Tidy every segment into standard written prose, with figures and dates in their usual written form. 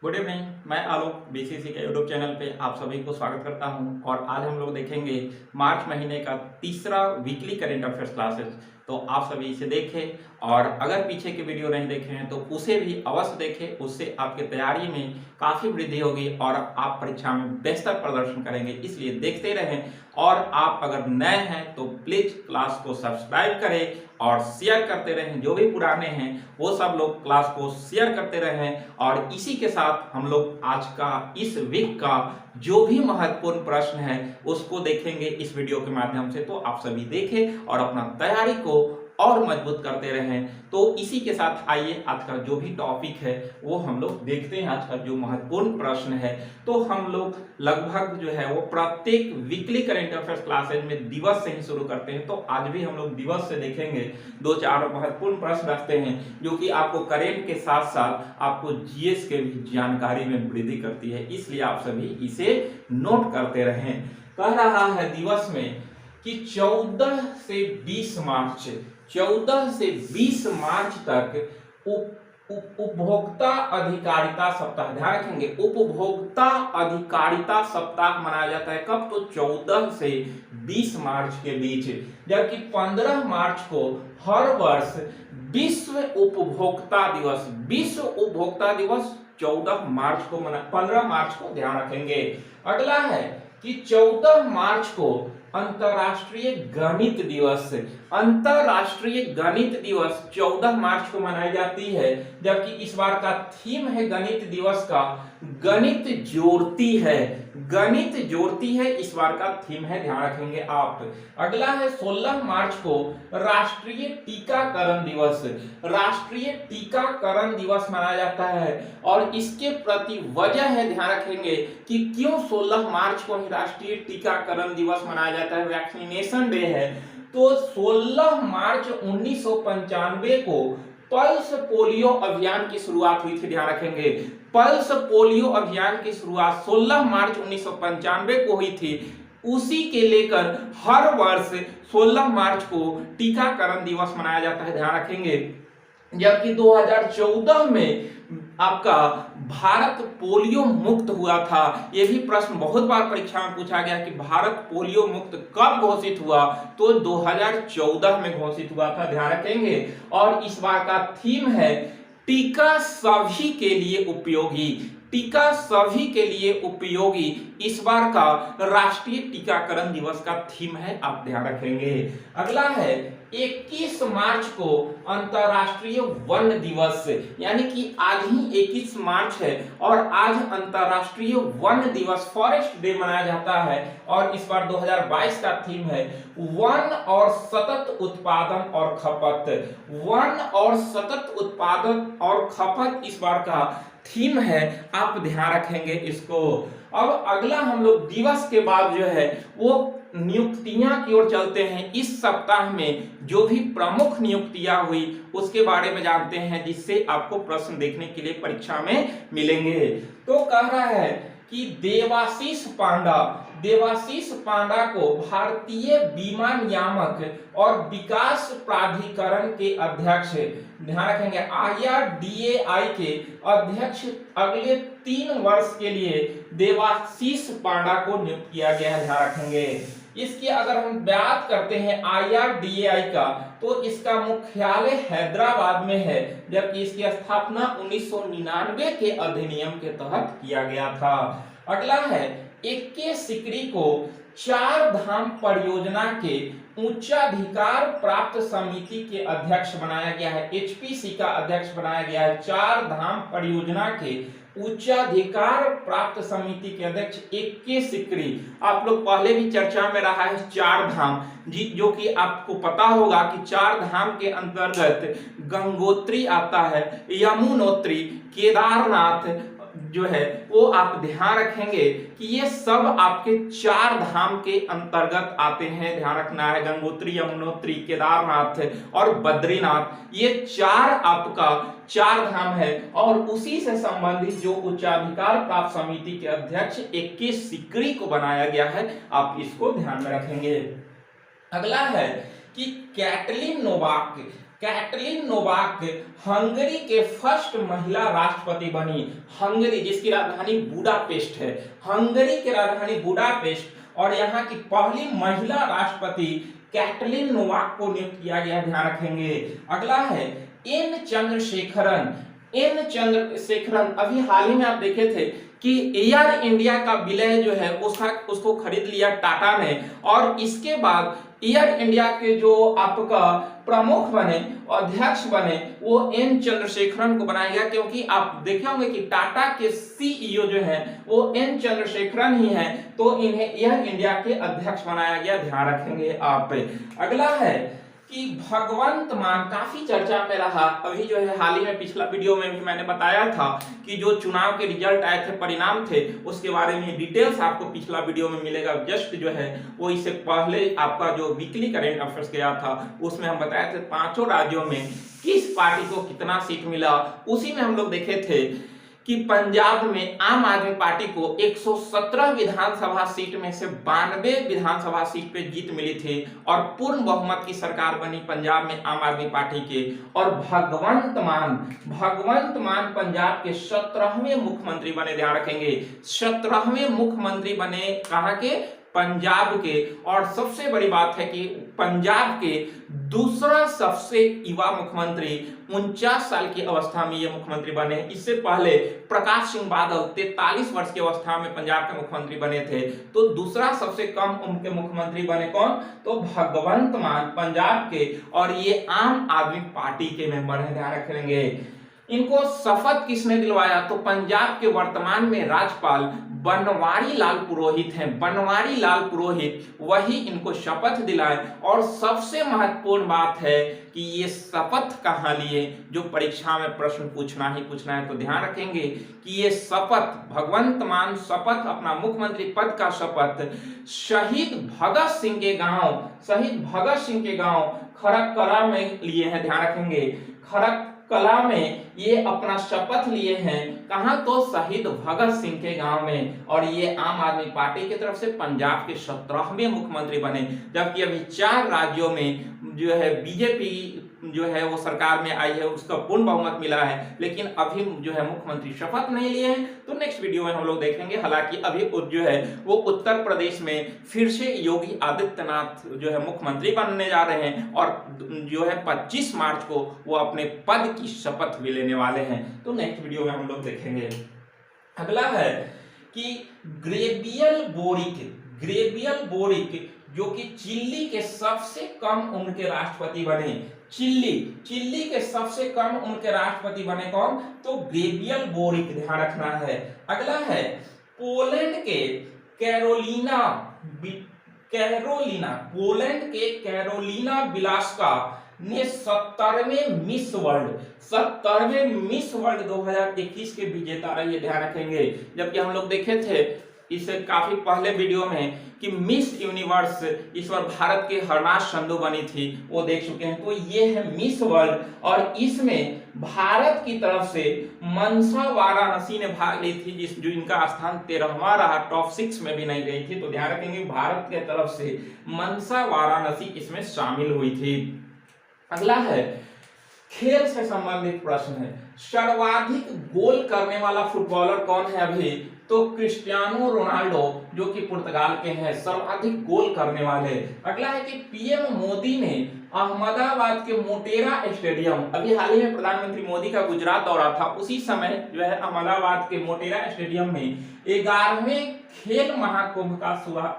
Good evening. मैं आलोक BCC के YouTube channel पे आप सभी को स्वागत करता हूं और आज हम लोग देखेंगे मार्च महीने का तीसरा वीकली करेंट अफेयर्स क्लासेस। तो आप सभी इसे देखें और अगर पीछे के वीडियो नहीं देखे हैं तो उसे भी अवश्य देखें। उससे आपकी तैयारी में काफ़ी वृद्धि होगी और आप परीक्षा में बेहतर प्रदर्शन करेंगे, इसलिए देखते रहें। और आप अगर नए हैं तो प्लीज़ क्लास को सब्सक्राइब करें और शेयर करते रहें। जो भी पुराने हैं वो सब लोग क्लास को शेयर करते रहें। और इसी के साथ हम लोग आज का इस वीक का जो भी महत्वपूर्ण प्रश्न है उसको देखेंगे इस वीडियो के माध्यम से। तो आप सभी देखें और अपना तैयारी को और मजबूत करते रहें। तो इसी के साथ आइए आज का जो भी टॉपिक है वो हम लोग देखते हैं। आज का जो महत्वपूर्ण प्रश्न है तो हम लोग लगभग जो है वो प्रत्येक वीकली करेंट अफेयर्स क्लासेज में दिवस से ही शुरू करते हैं। तो आज भी हम लोग दिवस से देखेंगे। दो चार महत्वपूर्ण प्रश्न रखते हैं जो कि आपको करेंट के साथ साथ आपको जीएस के भी जानकारी में वृद्धि करती है, इसलिए आप सभी इसे नोट करते रहें। कह रहा है दिवस में कि 14 से 20 मार्च 14 से 20 मार्च तक उपभोक्ता अधिकारिता सप्ताह, ध्यान रखेंगे उपभोक्ता अधिकारिता सप्ताह मनाया जाता है। कब? तो 14 से 20 मार्च के बीच, जबकि 15 मार्च को हर वर्ष विश्व उपभोक्ता दिवस 14 मार्च को 15 मार्च को ध्यान रखेंगे। अगला है कि 14 मार्च को अंतरराष्ट्रीय गणित दिवस, अंतरराष्ट्रीय गणित दिवस 14 मार्च को मनाई जाती है, जबकि इस बार का थीम है गणित दिवस का गणित जोड़ती है। गणित जोड़ती है इस बार का थीम है, ध्यान रखेंगे आप। अगला है 16 मार्च को राष्ट्रीय टीकाकरण दिवस, राष्ट्रीय टीकाकरण दिवस मनाया जाता है। और इसके प्रति वजह है, ध्यान रखेंगे कि क्यों 16 मार्च को ही राष्ट्रीय टीकाकरण दिवस मनाया जाता है, वैक्सीनेशन डे है। तो 16 मार्च 1995 को पल्स पोलियो अभियान की शुरुआत हुई थी, ध्यान रखेंगे। पल्स पोलियो अभियान की शुरुआत 16 मार्च 1995 को हुई थी। उसी के लेकर हर वर्ष 16 मार्च को टीकाकरण दिवस मनाया जाता है, ध्यान रखेंगे। जबकि 2014 में आपका भारत पोलियो मुक्त हुआ था। यह भी प्रश्न बहुत बार परीक्षा में पूछा गया कि भारत पोलियो मुक्त कब घोषित हुआ, तो 2014 में घोषित हुआ था, ध्यान रखेंगे। और इस बार का थीम है टीका सभी के लिए उपयोगी, टीका सभी के लिए उपयोगी इस बार का राष्ट्रीय टीकाकरण दिवस का थीम है, आप ध्यान रखेंगे। अगला है 21 मार्च को अंतरराष्ट्रीय वन दिवस, यानी कि आज ही 21 मार्च है और आज अंतरराष्ट्रीय वन दिवस फॉरेस्ट डे मनाया जाता है। और इस बार 2022 का थीम है वन और सतत उत्पादन और खपत, वन और सतत उत्पादन और खपत इस बार का थीम है, आप ध्यान रखेंगे इसको। अब अगला हम लोग दिवस के बाद जो है वो नियुक्तियां की ओर चलते हैं। इस सप्ताह में जो भी प्रमुख नियुक्तियां हुई उसके बारे में जानते हैं, जिससे आपको प्रश्न देखने के लिए परीक्षा में मिलेंगे। तो कह रहा है कि देवाशीष पांडा को भारतीय बीमा नियामक और विकास प्राधिकरण के अध्यक्ष, ध्यान रखेंगे IRDAI के अध्यक्ष अगले 3 वर्ष के लिए देवाशीष पांडा को नियुक्त किया गया है, ध्यान रखेंगे। इसकी अगर हम बात करते हैं IRDAI का, तो इसका मुख्यालय हैदराबाद में है, जबकि इसकी स्थापना 1999 के अधिनियम के तहत किया गया था। अगला है 21 सिकरी को 4 धाम परियोजना के उच्चाधिकार प्राप्त समिति के अध्यक्ष बनाया गया है, HPC का अध्यक्ष बनाया गया है। 4 धाम परियोजना के उच्चाधिकार प्राप्त समिति के अध्यक्ष 21 सिकरी। आप लोग पहले भी चर्चा में रहा है 4 धाम जी, जो कि आपको पता होगा कि 4 धाम के अंतर्गत गंगोत्री आता है, यमुनोत्री, केदारनाथ जो है वो आप ध्यान रखेंगे कि ये सब आपके 4 धाम के अंतर्गत आते हैं, ध्यान रखना है। गंगोत्री, यमुनोत्री, केदारनाथ और बद्रीनाथ, ये 4 आपका 4 धाम है। और उसी से संबंधित जो उच्चाधिकार प्राप्त समिति के अध्यक्ष 21 सिकरी को बनाया गया है, आप इसको ध्यान में रखेंगे। अगला है कि कैटलिन कैटलिन नोवाक हंगरी के फर्स्ट महिला राष्ट्रपति बनी। हंगरी जिसकी राजधानी बुडापेस्ट है, हंगरी की राजधानी बुडापेस्ट, और यहाँ की पहली महिला राष्ट्रपति कैटलिन नोवाक को नियुक्त किया गया, ध्यान रखेंगे। अगला है एन चंद्रशेखरन। एन चंद्रशेखरन अभी हाल ही में आप देखे थे कि एयर इंडिया का विलय जो है उसको खरीद लिया टाटा ने, और इसके बाद एयर इंडिया के जो आपका प्रमुख बने, अध्यक्ष बने, वो एन चंद्रशेखरन को बनाया गया, क्योंकि आप देखे होंगे कि टाटा के सीईओ जो है वो एन चंद्रशेखरन ही हैं, तो इन्हें एयर इंडिया के अध्यक्ष बनाया गया, ध्यान रखेंगे आप। अगला है कि भगवंत मान काफी चर्चा में रहा। अभी जो है हाल ही में पिछला वीडियो में भी मैंने बताया था कि जो चुनाव के रिजल्ट आए थे, परिणाम थे, उसके बारे में डिटेल्स आपको पिछला वीडियो में मिलेगा। जस्ट जो है वो इससे पहले आपका जो वीकली करेंट अफेयर्स गया था उसमें हम बताए थे 5 राज्यों में किस पार्टी को कितना सीट मिला। उसी में हम लोग देखे थे कि पंजाब में आम आदमी पार्टी को 117 विधानसभा सीट में से 92 विधानसभा सीट पे जीत मिली थी, और पूर्ण बहुमत की सरकार बनी पंजाब में आम आदमी पार्टी के। और भगवंत मान पंजाब के 17वें मुख्यमंत्री बने, ध्यान रखेंगे, 17वें मुख्यमंत्री बने, कहां के? पंजाब के। और सबसे बड़ी बात है कि पंजाब के दूसरा सबसे युवा मुख्यमंत्री 49 साल की अवस्था में ये मुख्यमंत्री बने। इससे पहले प्रकाश सिंह बादल 43 वर्ष की अवस्था में पंजाब के मुख्यमंत्री बने थे। तो दूसरा सबसे कम उम्र के मुख्यमंत्री बने कौन? तो भगवंत मान पंजाब के, और ये आम आदमी पार्टी के मेंबर हैं, ध्यान रखेंगे। इनको शपथ किसने दिलवाया? तो पंजाब के वर्तमान में राज्यपाल बनवारी लाल पुरोहित हैं, बनवारी लाल पुरोहित वही इनको शपथ दिलाए। और सबसे महत्वपूर्ण बात है कि ये शपथ कहाँ लिए, जो परीक्षा में प्रश्न पूछना है, तो ध्यान रखेंगे कि ये शपथ, भगवंत मान शपथ, अपना मुख्यमंत्री पद का शपथ शहीद भगत सिंह के गांव खड़गकला में लिए हैं, ध्यान रखेंगे। खड़गकला में ये अपना शपथ लिए हैं, कहां? तो शहीद भगत सिंह के गांव में। और ये आम आदमी पार्टी की तरफ से पंजाब के 17वें मुख्यमंत्री बने। जबकि अभी 4 राज्यों में जो है बीजेपी जो है वो सरकार में आई है, उसका पूर्ण बहुमत मिला है, लेकिन अभी जो है मुख्यमंत्री शपथ नहीं लिए हैं। तो नेक्स्ट वीडियो में हम लोग देखेंगे। हालांकि अभी जो है वो उत्तर प्रदेश में फिर से योगी आदित्यनाथ जो है मुख्यमंत्री बनने जा रहे हैं, और जो है 25 मार्च को वो अपने पद की शपथ भी लेने वाले हैं। तो नेक्स्ट वीडियो में हम लोग देखेंगे। अगला है कि ग्रेबियल बोरिक जो कि चिली के सबसे कम उम्र के राष्ट्रपति बने। चिली के सबसे कम उम्र के राष्ट्रपति बने कौन? तो ग्रेबियल बोरिक, ध्यान रखना है। अगला है पोलैंड के कैरोलिना विलास्का ने 17वें मिस वर्ल्ड 2021 के विजेता रही है, ध्यान रखेंगे। जबकि हम लोग देखे थे इससे काफी पहले वीडियो में कि मिस यूनिवर्स इस बार भारत के हरनाज संधू बनी थी, वो देख चुके हैं। तो ये है मिस वर्ल्ड, और इसमें भारत की तरफ से मनसा वाराणसी ने भाग ली थी, जो इनका स्थान 13वां रहा, टॉप 6 में भी नहीं गई थी। तो ध्यान रखेंगे भारत की तरफ से मनसा वाराणसी इसमें शामिल हुई थी। अगला है खेल से संबंधित प्रश्न है, सर्वाधिक गोल करने वाला फुटबॉलर कौन है अभी? तो क्रिस्टियानो रोनाल्डो जो कि पुर्तगाल के हैं, सर्वाधिक गोल करने वाले। अगला है कि पीएम मोदी ने अहमदाबाद के मोटेरा स्टेडियम, अभी हाल ही में प्रधानमंत्री मोदी का गुजरात दौरा था, उसी समय जो है अहमदाबाद के मोटेरा स्टेडियम में 11वें खेल महाकुंभ का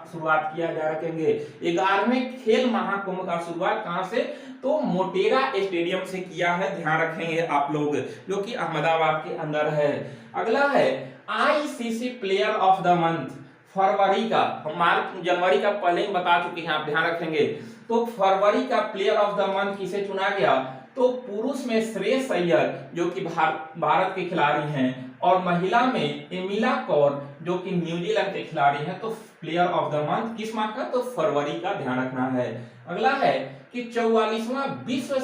शुरुआत किया जा रखेंगे। 11वें खेल महाकुंभ का शुरुआत कहां से? तो मोटेरा स्टेडियम से किया है, ध्यान रखेंगे आप लोग, जो कि अहमदाबाद के अंदर है। अगला है ICC player of the month, फरवरी का, हम जनवरी का पहले ही बता चुके हैं, आप ध्यान रखेंगे। तो फरवरी का प्लेयर ऑफ द मंथ किसे चुना गया? तो पुरुष में श्रेयस अय्यर जो कि भारत के खिलाड़ी हैं, और महिला में एमिला कौर जो कि न्यूजीलैंड के खिलाड़ी हैं। तो प्लेयर ऑफ द मंथ किस माह का? तो फरवरी का, ध्यान रखना है। अगला है कि 44वां विश्व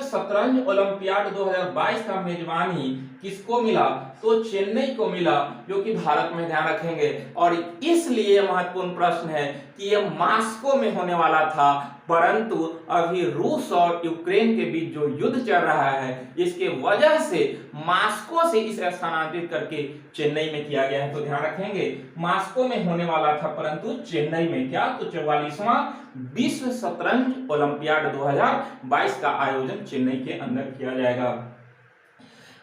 शतरंज ओलंपियाड 2022 का मेजबानी किसको मिला? तो चेन्नई को मिला, जो कि भारत में, ध्यान रखेंगे। और इसलिए महत्वपूर्ण प्रश्न है कि यह मॉस्को में होने वाला था, परंतु अभी रूस और यूक्रेन के बीच जो युद्ध चल रहा है, इसके वजह से मॉस्को से इसे स्थानांतरित करके चेन्नई में किया गया है। तो ध्यान रखेंगे, मॉस्को में होने वाला था, परंतु चेन्नई में क्या, तो 44वां विश्व शतरंज ओलंपियाड 2022 का आयोजन चेन्नई के अंदर किया जाएगा।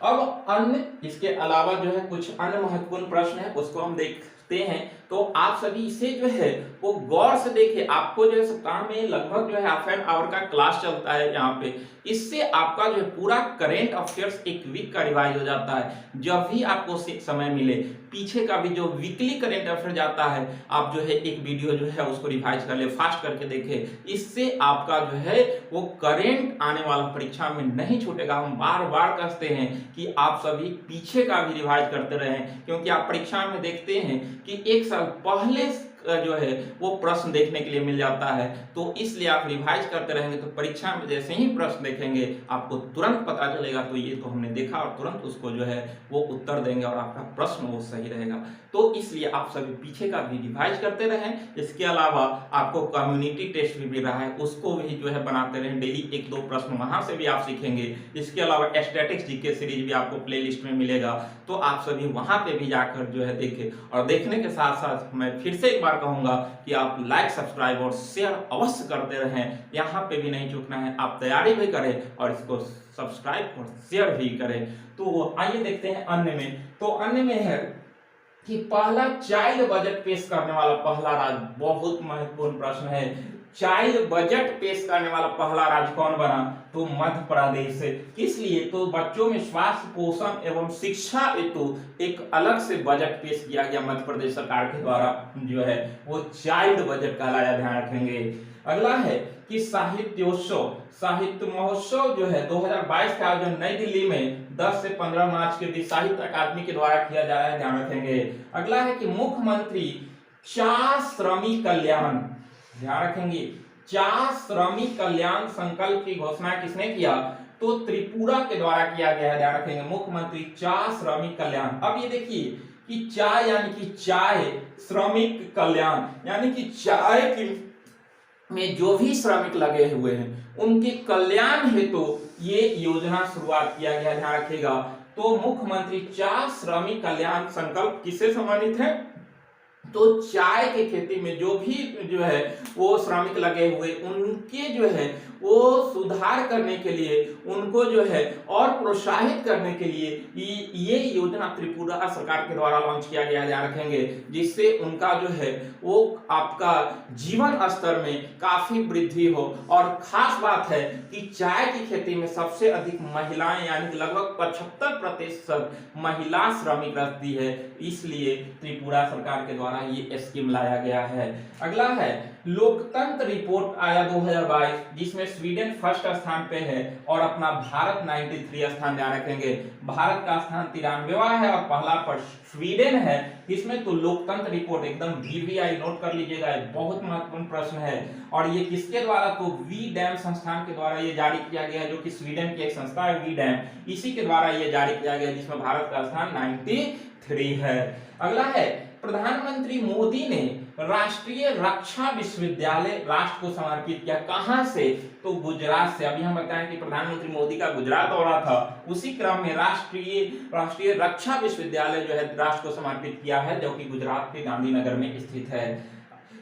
अब अन्य, इसके अलावा जो है कुछ अन्य महत्वपूर्ण प्रश्न है, उसको हम देखते हैं। तो आप सभी इसे जो है वो गौर से देखिए। आपको जो है सप्ताह में लगभग जो है हाफ एन आवर का क्लास चलता है यहाँ पे। इससे आपका जो है पूरा करेंट अफेयर्स एक वीक का रिवाइज हो जाता है। जब भी आपको समय मिले, पीछे का भी जो वीकली करेंट अफेयर जाता है, आप जो है एक वीडियो जो है उसको रिवाइज कर ले, फास्ट करके देखें। इससे आपका जो है वो करेंट आने वाला परीक्षा में नहीं छूटेगा। हम बार बार कहते हैं कि आप सभी पीछे का भी रिवाइज करते रहें, क्योंकि आप परीक्षा में देखते हैं कि एक साल पहले जो है वो प्रश्न देखने के लिए मिल जाता है। तो इसलिए आप रिवाइज करते रहेंगे, तो परीक्षा में जैसे ही प्रश्न देखेंगे आपको तुरंत पता चलेगा, तो ये तो हमने देखा, और तुरंत उसको जो है वो उत्तर देंगे और आपका प्रश्न वो सही रहेगा। तो इसलिए आप सभी पीछे का भी रिवाइज करते रहें। इसके अलावा आपको कम्युनिटी टेस्ट भी मिल रहा है, उसको भी जो है बनाते रहें। डेली 1-2 प्रश्न वहां से भी आप सीखेंगे। इसके अलावा स्टैटिक्स जीके सीरीज भी आपको प्लेलिस्ट में मिलेगा, तो आप सभी वहां पे भी जाकर जो है देखें। और देखने के साथ साथ मैं फिर से एक बार कहूंगा कि आप लाइक, सब्सक्राइब और शेयर अवश्य करते रहें। यहाँ पे भी नहीं चूकना है, आप तैयारी भी करें और इसको सब्सक्राइब और शेयर भी करें। तो आइए देखते हैं अन्य में। तो अन्य में है कि पहला चाइल्ड बजट पेश करने वाला पहला राज्य, बहुत महत्वपूर्ण प्रश्न है। चाइल्ड बजट पेश करने वाला पहला राज्य कौन बना, तो मध्य प्रदेश। किस लिए, तो बच्चों में स्वास्थ्य, पोषण एवं शिक्षा हेतु एक अलग से बजट पेश किया गया मध्य प्रदेश सरकार के द्वारा, जो है वो चाइल्ड बजट कहलाया, ध्यान रखेंगे। अगला है कि साहित्योत्सव, साहित्य महोत्सव जो है 2022 का आयोजन नई दिल्ली में 10 से 15 मार्च के बीच साहित्य अकादमी के द्वारा किया जा रहा है, ध्यान रखेंगे। अगला है कि मुख्यमंत्री 4 श्रमिक कल्याण, ध्यान रखेंगे, 4 श्रमिक कल्याण संकल्प की घोषणा किसने किया, तो त्रिपुरा के द्वारा किया गया है, ध्यान रखेंगे। मुख्यमंत्री 4 श्रमिक कल्याण। अब ये देखिए कि चाय यानी कि चाय श्रमिक कल्याण, यानी कि चाय की में जो भी श्रमिक लगे हुए हैं उनके कल्याण हेतु ये योजना शुरुआत किया गया, ध्यान रखिएगा। तो मुख्यमंत्री 4 श्रमिक कल्याण संकल्प किससे संबंधित है, तो चाय के खेती में जो भी जो है वो श्रमिक लगे हुए, उनके जो है वो सुधार करने के लिए, उनको जो है और प्रोत्साहित करने के लिए ये योजना त्रिपुरा सरकार के द्वारा लॉन्च किया गया, ध्यान रखेंगे, जिससे उनका जो है वो आपका जीवन स्तर में काफी वृद्धि हो। और खास बात है कि चाय की खेती में सबसे अधिक महिलाएं, यानी कि लगभग 75% महिला श्रमिक रहती है, इसलिए त्रिपुरा सरकार के द्वारा ये स्कीम लाया गया है। अगला है लोकतंत्र रिपोर्ट आया 2022, जिसमें स्वीडन फर्स्ट स्थान पे है और अपना भारत 93 स्थान, ध्यान रखेंगे। भारत का स्थान 93वां है और पहला पर स्वीडन है। इसमें तो लोकतंत्र रिपोर्ट एकदम वीवीआई नोट कर लीजिएगा, बहुत महत्वपूर्ण प्रश्न है। और ये किसके द्वारा, तो वी डैम संस्थान के द्वारा ये जारी किया गया है, जो कि स्वीडन की एक संस्था है वी डैम, इसी के द्वारा ये जारी किया गया, जिसमें भारत का स्थान 93 है। अगला है प्रधानमंत्री मोदी ने राष्ट्रीय रक्षा विश्वविद्यालय राष्ट्र को समर्पित किया, कहां से, तो गुजरात से। अभी हम बताएं कि प्रधानमंत्री मोदी का गुजरात दौरा था, उसी क्रम में राष्ट्रीय रक्षा विश्वविद्यालय जो है राष्ट्र को समर्पित किया है, जो कि गुजरात के गांधीनगर में स्थित है।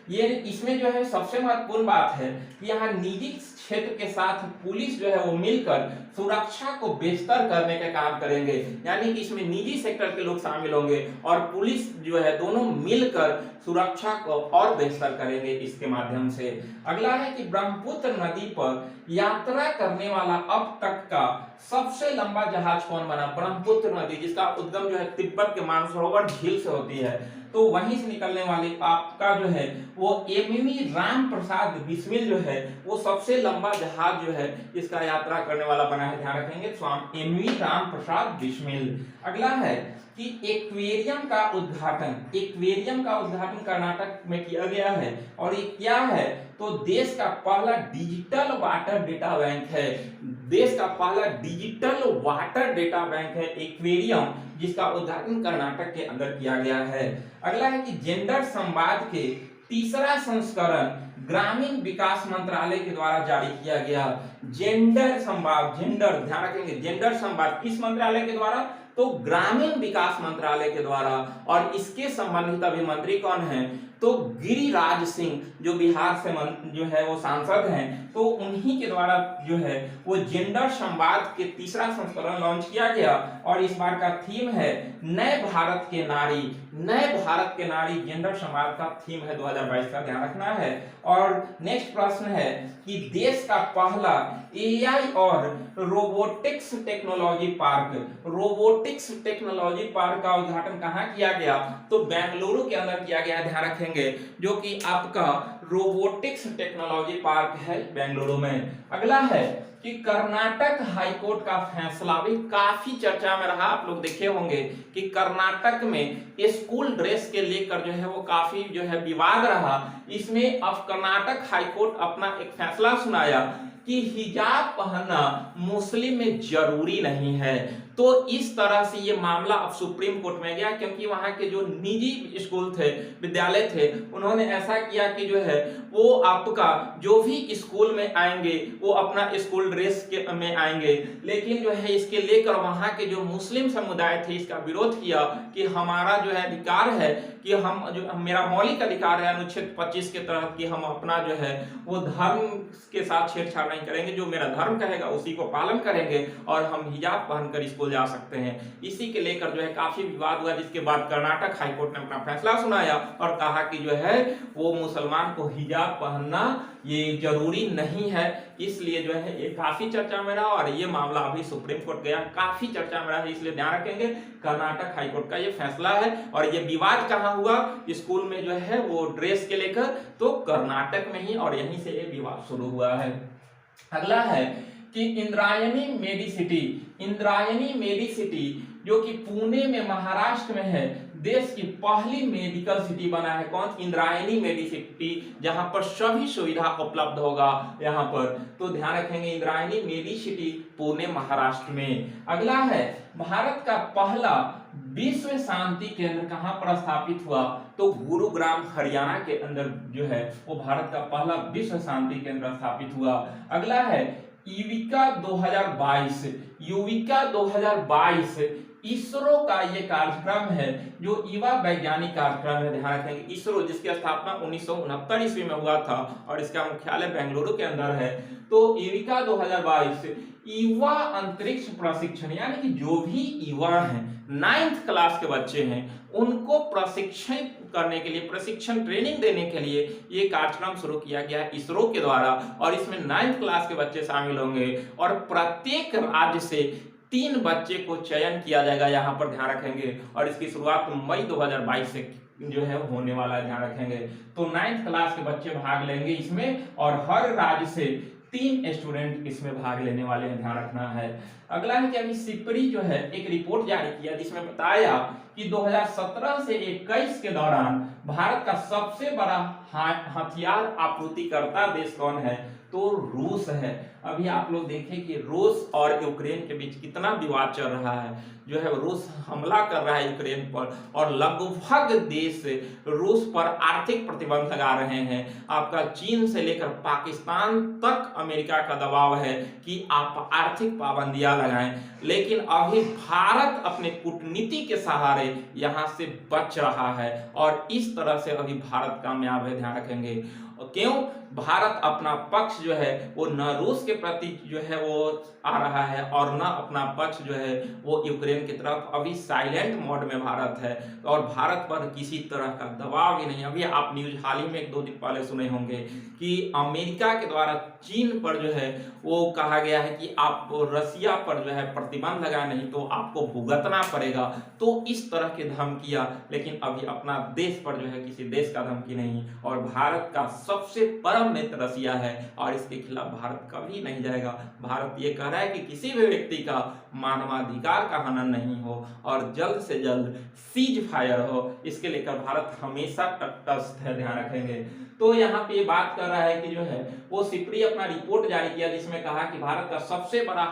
ये इसमें जो है सबसे महत्वपूर्ण बात है कि यहाँ निजी क्षेत्र के साथ पुलिस जो है वो मिलकर सुरक्षा को बेहतर करने का काम करेंगे, यानी कि इसमें निजी सेक्टर के लोग शामिल होंगे और पुलिस जो है दोनों मिलकर सुरक्षा को और बेहतर करेंगे इसके माध्यम से। अगला है कि ब्रह्मपुत्र नदी पर यात्रा करने वाला अब तक का सबसे लंबा जहाज कौन बना, ब्रह्मपुत्र नदी, जिसका उद्गम जो है तिब्बत के मानसरोवर झील से होती है, तो वहीं से निकलने वाले आपका जो है वो एमवी राम प्रसाद बिस्मिल जो है वो सबसे लंबा लंबा जहाज जो है इसका यात्रा करने वाला बना है, ध्यान रखेंगे, स्वामी एमवी राम प्रसाद बिस्मिल। अगला है कि एक्वेरियम का उद्घाटन कर्नाटक में किया गया है, और ये क्या है, तो देश का पहला डिजिटल वाटर डेटा बैंक है, देश का पहला डिजिटल वाटर डेटा बैंक है एक्वेरियम, जिसका उद्घाटन कर्नाटक के अंदर किया गया है। अगला है कि जेंडर संवाद के तीसरा संस्करण ग्रामीण विकास मंत्रालय के द्वारा जारी किया गया। जेंडर संवाद, जेंडर ध्यान रखेंगे, जेंडर संवाद किस मंत्रालय के द्वारा, तो ग्रामीण विकास मंत्रालय के द्वारा, और इसके संबंधित अभी मंत्री कौन है, तो गिरिराज सिंह, जो बिहार से जो है वो सांसद हैं, तो उन्हीं के द्वारा जो है वो जेंडर संवाद के तीसरा संस्करण लॉन्च किया गया। और इस बार का थीम है नए भारत के नारी, नए भारत के नारी जेंडर संवाद का थीम है 2022 का, ध्यान रखना है। और नेक्स्ट प्रश्न है कि देश का पहला एआई और रोबोटिक्स टेक्नोलॉजी पार्क का उद्घाटन कहाँ किया गया, तो बेंगलुरु के अंदर किया गया, ध्यान रखेंगे, जो कि आपका रोबोटिक्स टेक्नोलॉजी पार्क है बेंगलुरु में। अगला है कि कर्नाटक हाईकोर्ट का फैसला भी काफी चर्चा में रहा, आप लोग देखे होंगे कि कर्नाटक में स्कूल ड्रेस के लेकर जो है वो काफी जो है विवाद रहा। इसमें अब कर्नाटक हाईकोर्ट अपना एक फैसला सुनाया कि हिजाब पहनना मुस्लिम में जरूरी नहीं है। तो इस तरह से ये मामला अब सुप्रीम कोर्ट में गया, क्योंकि वहां के जो निजी स्कूल थे, विद्यालय थे, उन्होंने ऐसा किया कि जो है वो आपका जो भी स्कूल में आएंगे वो अपना स्कूल ड्रेस के में आएंगे, लेकिन जो है इसके लेकर वहां के जो मुस्लिम समुदाय थे इसका विरोध किया कि हमारा जो है अधिकार है कि हम जो मेरा मौलिक अधिकार है अनुच्छेद 25 के तहत कि हम अपना जो है वो धर्म के साथ छेड़छाड़ नहीं करेंगे, जो मेरा धर्म कहेगा उसी को पालन करेंगे और हम हिजाब पहनकर स्कूल जा सकते हैं। इसी के लेकर जो है काफी विवाद हुआ, जिसके बाद कर्नाटक हाईकोर्ट ने अपना फैसला सुनाया और कहा कि जो है वो मुसलमान को हिजाब पहनना ये जरूरी नहीं है। इसलिए जो है ये काफी चर्चा में रहा और ये मामला अभी सुप्रीम कोर्ट गया, काफी चर्चा में रहा, इसलिए ध्यान रखेंगे कर्नाटक हाईकोर्ट का ये फैसला है। और ये विवाद कहाँ हुआ, स्कूल में जो है वो ड्रेस के लेकर, तो कर्नाटक में ही, और यहीं से ये विवाद शुरू हुआ है। अगला है कि इंद्रायणी मेडिसिटी जो कि पुणे में महाराष्ट्र में है, देश की पहली मेडिकल सिटी बना है। कौन, इंद्रायणी मेडिसिटी, जहां पर सभी सुविधा उपलब्ध होगा यहां पर, तो ध्यान रखेंगे इंद्रायणी मेडिसिटी पुणे महाराष्ट्र में। अगला है भारत का पहला विश्व शांति केंद्र कहां पर स्थापित हुआ, तो गुरुग्राम हरियाणा के अंदर जो है वो भारत का पहला विश्व शांति केंद्र स्थापित हुआ। अगला है युविका 2022 इसरो का ये कार्यक्रम है जो युवा वैज्ञानिक कार्यक्रम है, ध्यान रखेंगे। इसरो जिसकी स्थापना 1969 ईस्वी में हुआ था और इसका मुख्यालय बेंगलुरु के अंदर है। तो युविका 2022 युवा अंतरिक्ष प्रशिक्षण, यानी कि जो भी युवा हैं 9th क्लास के बच्चे हैं उनको प्रशिक्षण करने के लिए, प्रशिक्षण ट्रेनिंग देने के लिए ये कार्यक्रम शुरू किया गया है इसरो के द्वारा, और इसमें 9th क्लास के बच्चे शामिल होंगे और प्रत्येक राज्य से 3 बच्चे को चयन किया जाएगा, यहाँ पर ध्यान रखेंगे। और इसकी शुरुआत मई 2022 से जो है होने वाला है, ध्यान रखेंगे। तो 9th क्लास के बच्चे भाग लेंगे इसमें और हर राज्य से 3 स्टूडेंट इसमें भाग लेने वाले हैं, ध्यान रखना है। अगला है कि अभी सिपरी जो है एक रिपोर्ट जारी किया जिसमें बताया कि 2017 से 21 के दौरान भारत का सबसे बड़ा हथियार आपूर्तिकर्ता देश कौन है, तो रूस है। अभी आप लोग देखें कि रूस और यूक्रेन के बीच कितना विवाद चल रहा है, जो है रूस हमला कर रहा है यूक्रेन पर और लगभग देश रूस पर आर्थिक प्रतिबंध लगा रहे हैं। आपका चीन से लेकर पाकिस्तान तक अमेरिका का दबाव है कि आप आर्थिक पाबंदियां लगाएं, लेकिन अभी भारत अपने कूटनीति के सहारे यहां से बच रहा है और इस तरह से अभी भारत कामयाब है, ध्यान रखेंगे। क्यों, भारत अपना पक्ष जो है वो न रूस के प्रति जो है वो आ रहा है और न अपना पक्ष जो है वो यूक्रेन की तरफ, अभी साइलेंट मोड में भारत है और भारत पर किसी तरह का दबाव ही नहीं। अभी आप न्यूज हाल ही में 1-2 दिन पहले सुने होंगे कि अमेरिका के द्वारा चीन पर जो है वो कहा गया है कि आप रसिया पर जो है प्रतिबंध लगाए, नहीं तो आपको भुगतना पड़ेगा। तो इस तरह की धमकियां, लेकिन अभी अपना देश पर जो है किसी देश का धमकी नहीं और भारत का सबसे परम मित्र रसिया है और इसके खिलाफ भारत कभी नहीं जाएगा। भारत ये कह रहा है कि किसी भी व्यक्ति का मानवाधिकार का हनन नहीं हो और जल्द से जल्द सीज फायर हो, इसके लेकर भारत हमेशा तटस्थ है, ध्यान रखेंगे। तो यहाँ पे बात कर रहा है कि जो है वो सिपरी अपना रिपोर्ट जारी किया जिसमें कहा कि भारत का सबसे बड़ा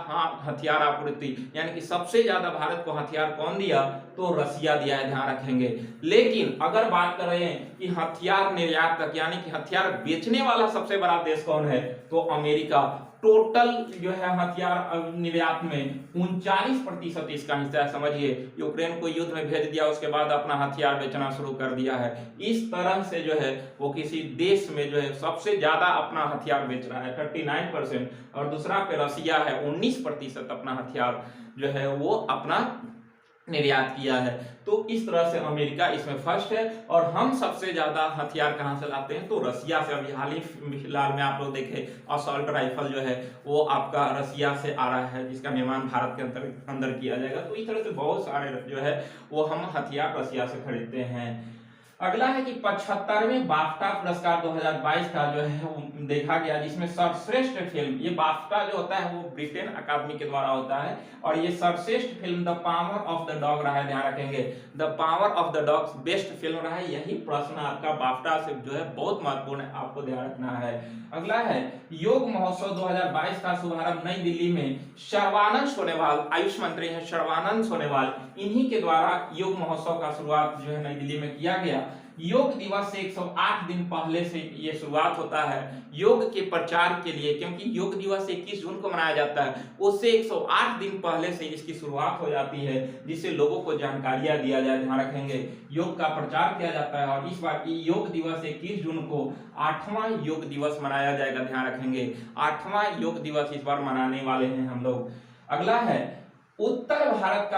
हथियार आपूर्ति यानी कि सबसे ज्यादा भारत को हथियार कौन दिया, तो रसिया दिया है, ध्यान रखेंगे। लेकिन अगर बात कर रहे हैं कि हथियार निर्यात तक यानी कि हथियार बेचने वाला सबसे बड़ा देश कौन है, तो अमेरिका। टोटल जो है हथियार निर्यात में 39% इसका हिस्सा है। समझिए, यूक्रेन को युद्ध में भेज दिया, उसके बाद अपना हथियार बेचना शुरू कर दिया है। इस तरह से जो है वो किसी देश में जो है सबसे ज्यादा अपना हथियार बेच रहा है 39%, और दूसरा पे रसिया है 19% अपना हथियार जो है वो अपना निर्यात किया है। तो इस तरह से अमेरिका इसमें फर्स्ट है। और हम सबसे ज्यादा हथियार कहां से लाते हैं, तो रसिया से। अभी हाल ही फिलहाल में आप लोग देखे असॉल्ट राइफल जो है वो आपका रसिया से आ रहा है, जिसका निर्माण भारत के अंदर किया जाएगा। तो इस तरह से बहुत सारे जो है वो हम हथियार रसिया से खरीदते हैं। अगला है कि 75वें बाफ्टा पुरस्कार 2022 का जो है वो देखा गया, जिसमें सर्वश्रेष्ठ फिल्म, ये बाफ्टा जो होता है वो ब्रिटेन अकादमी के द्वारा होता है, और ये सर्वश्रेष्ठ film the power of the dog रहा है, ध्यान रखेंगे। The power of the dog best film रहा है। यही प्रश्न आपका बाफ्टा से जो है बहुत महत्वपूर्ण है, आपको ध्यान रखना है। अगला है योग महोत्सव 2022 का शुभारंभ नई दिल्ली में सर्बानंद सोनोवाल, आयुष मंत्री है सर्बानंद सोनोवाल, इन्हीं के द्वारा योग महोत्सव का शुरुआत जो है नई दिल्ली में किया गया। योग दिवस से 108 दिन पहले से ये शुरुआत होता है योग के प्रचार के लिए, क्योंकि योग दिवस 21 जून को मनाया जाता है, उससे 108 दिन पहले से इसकी शुरुआत हो जाती है, जिससे लोगों को जानकारियां दिया जाए, ध्यान रखेंगे। योग का प्रचार किया जाता है और इस बार योग दिवस 21 जून को 8वां योग दिवस मनाया जाएगा, ध्यान रखेंगे। 8वां योग दिवस इस बार मनाने वाले हैं हम लोग। अगला है उत्तर भारत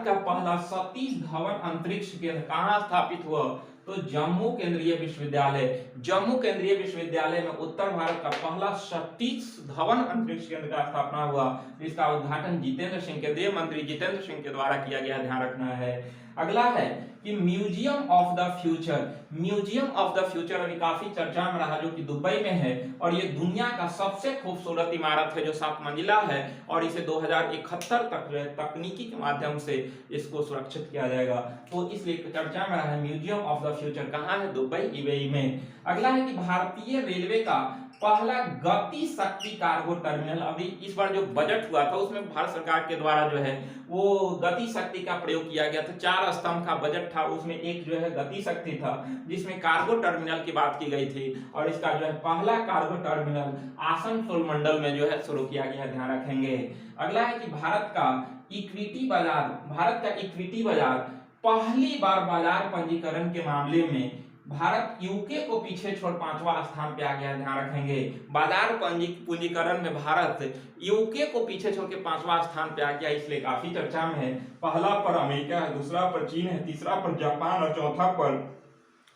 का पहला सतीश धवन अंतरिक्ष केंद्र कहां स्थापित हुआ, तो जम्मू केंद्रीय विश्वविद्यालय। जम्मू केंद्रीय विश्वविद्यालय में उत्तर भारत का पहला सतीश धवन अंतरिक्ष केंद्र का स्थापना हुआ, जिसका उद्घाटन जितेंद्र सिंह, केंद्रीय मंत्री जितेंद्र सिंह के द्वारा किया गया, ध्यान रखना है। अगला है कि museum of the future. Museum of the future अभी काफी चर्चा में रहा, जो कि दुबई में है, और ये दुनिया का सबसे खूबसूरत इमारत है जो 7 मंजिला है, और इसे 2071 तक जो है तकनीकी के माध्यम से इसको सुरक्षित किया जाएगा। तो इसलिए चर्चा में रहा है म्यूजियम ऑफ द फ्यूचर। कहाँ है, दुबई, यूएई में। अगला है कि भारतीय रेलवे का पहला गति शक्ति कार्गो टर्मिनल। अभी इस बार जो बजट हुआ था उसमें भारत सरकार के द्वारा जो है वो गति शक्ति का प्रयोग किया गया था। 4 स्तंभ का बजट था, उसमें एक जो है गति शक्ति था, जिसमें कार्गो टर्मिनल की बात की गई थी, और इसका जो है पहला कार्गो टर्मिनल आसनसोल मंडल में जो है शुरू किया गया, ध्यान रखेंगे। अगला है कि भारत का इक्विटी बाजार पहली बार बाजार पंजीकरण के मामले में भारत यूके को पीछे छोड़ 5वां स्थान पे आ गया, ध्यान रखेंगे। बाजार पूंजीकरण में भारत यूके को पीछे छोड़ के 5वां स्थान पे आ गया, इसलिए काफी चर्चा में है। पहला पर अमेरिका है, दूसरा पर चीन है, तीसरा पर जापान और चौथा पर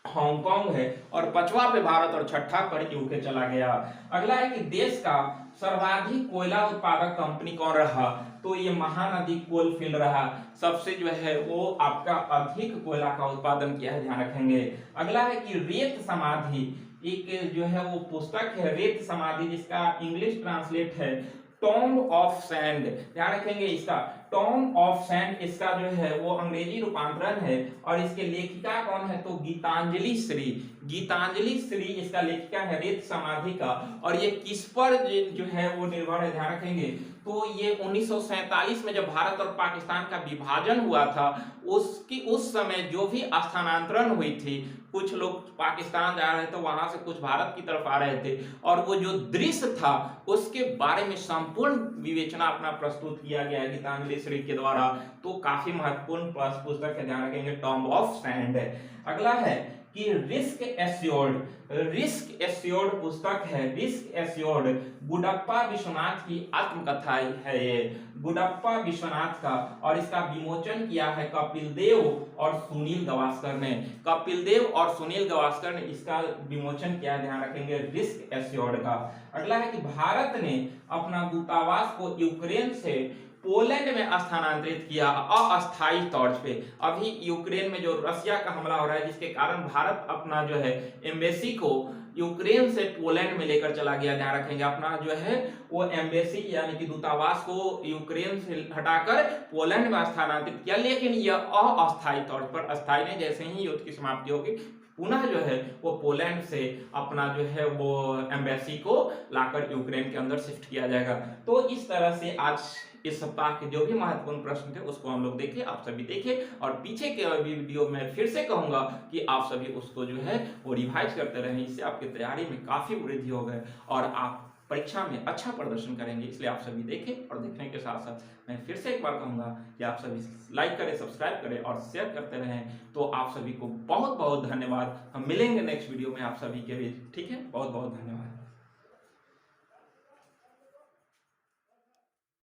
हांगकांग है, और 5वां पे भारत और 6ठा पर यूके चला गया। अगला है कि देश का सर्वाधिक कोयला उत्पादक कंपनी कौन रहा, तो ये महानदी कोल फील्ड रहा। सबसे जो है वो आपका अधिक कोयला का उत्पादन किया है, ध्यान रखेंगे। अगला है कि रेत समाधि, एक जो है वो पुस्तक है रेत समाधि, जिसका इंग्लिश ट्रांसलेट है टॉम्ब ऑफ सैंड, ध्यान रखेंगे। इसका टॉम्ब ऑफ सैंड इसका जो है वो अंग्रेजी रूपांतरण है, और इसके लेखिका कौन है, तो गीतांजलि श्री। गीतांजलि श्री इसका लेखिका है रेत समाधि का, और ये किस पर जो है वो निर्भर है, ध्यान रखेंगे। तो ये 1947 में जब भारत और पाकिस्तान का विभाजन हुआ था उस समय जो भी स्थानांतरण हुई थी, कुछ लोग पाकिस्तान जा रहे थे, वहां से कुछ भारत की तरफ आ रहे थे, और वो जो दृश्य था उसके बारे में संपूर्ण विवेचना अपना प्रस्तुत किया गया है गीतांजलि श्री के द्वारा। तो काफी महत्वपूर्ण पुस्तक है, ध्यान रखेंगे, टॉम्ब ऑफ सैंड है। अगला है कि रिस्क एस्योर्ड पुस्तक है, रिस्क एस्योर्ड गुडप्पा विश्वनाथ की आत्मकथा है ये, गुडप्पा विश्वनाथ का, और इसका विमोचन किया है कपिल देव और सुनील गावस्कर ने। कपिल देव और सुनील गावस्कर ने इसका विमोचन किया, ध्यान रखेंगे, रिस्क एस्योर्ड का। अगला है कि भारत ने अपना दूतावास को यूक्रेन से पोलैंड में स्थानांतरित किया अस्थायी तौर पे। अभी यूक्रेन में जो रसिया का हमला हो रहा है, जिसके कारण भारत अपना जो है एम्बेसी को यूक्रेन से पोलैंड में लेकर चला गया। ध्यान रखेंगे, अपना जो है वो एम्बेसी यानी कि दूतावास को यूक्रेन से हटाकर पोलैंड में स्थानांतरित किया, लेकिन यह अस्थायी तौर पर, अस्थायी नहीं, जैसे ही युद्ध की समाप्ति होगी पुनः जो है वो पोलैंड से अपना जो है वो एम्बेसी को लाकर यूक्रेन के अंदर शिफ्ट किया जाएगा। तो इस तरह से आज इस सप्ताह के जो भी महत्वपूर्ण प्रश्न थे उसको हम लोग देखे, आप सभी देखे, और पीछे के वीडियो में फिर से कहूंगा कि आप सभी उसको जो है वो रिवाइज करते रहें। इससे आपकी तैयारी में काफी वृद्धि हो गए और आप परीक्षा में अच्छा प्रदर्शन करेंगे। इसलिए आप सभी देखें, और देखने के साथ साथ मैं फिर से एक बार कहूंगा कि आप सभी लाइक करें, सब्सक्राइब करें और शेयर करते रहें। तो आप सभी को बहुत बहुत धन्यवाद। हम मिलेंगे नेक्स्ट वीडियो में आप सभी के बीच। ठीक है, बहुत बहुत धन्यवाद।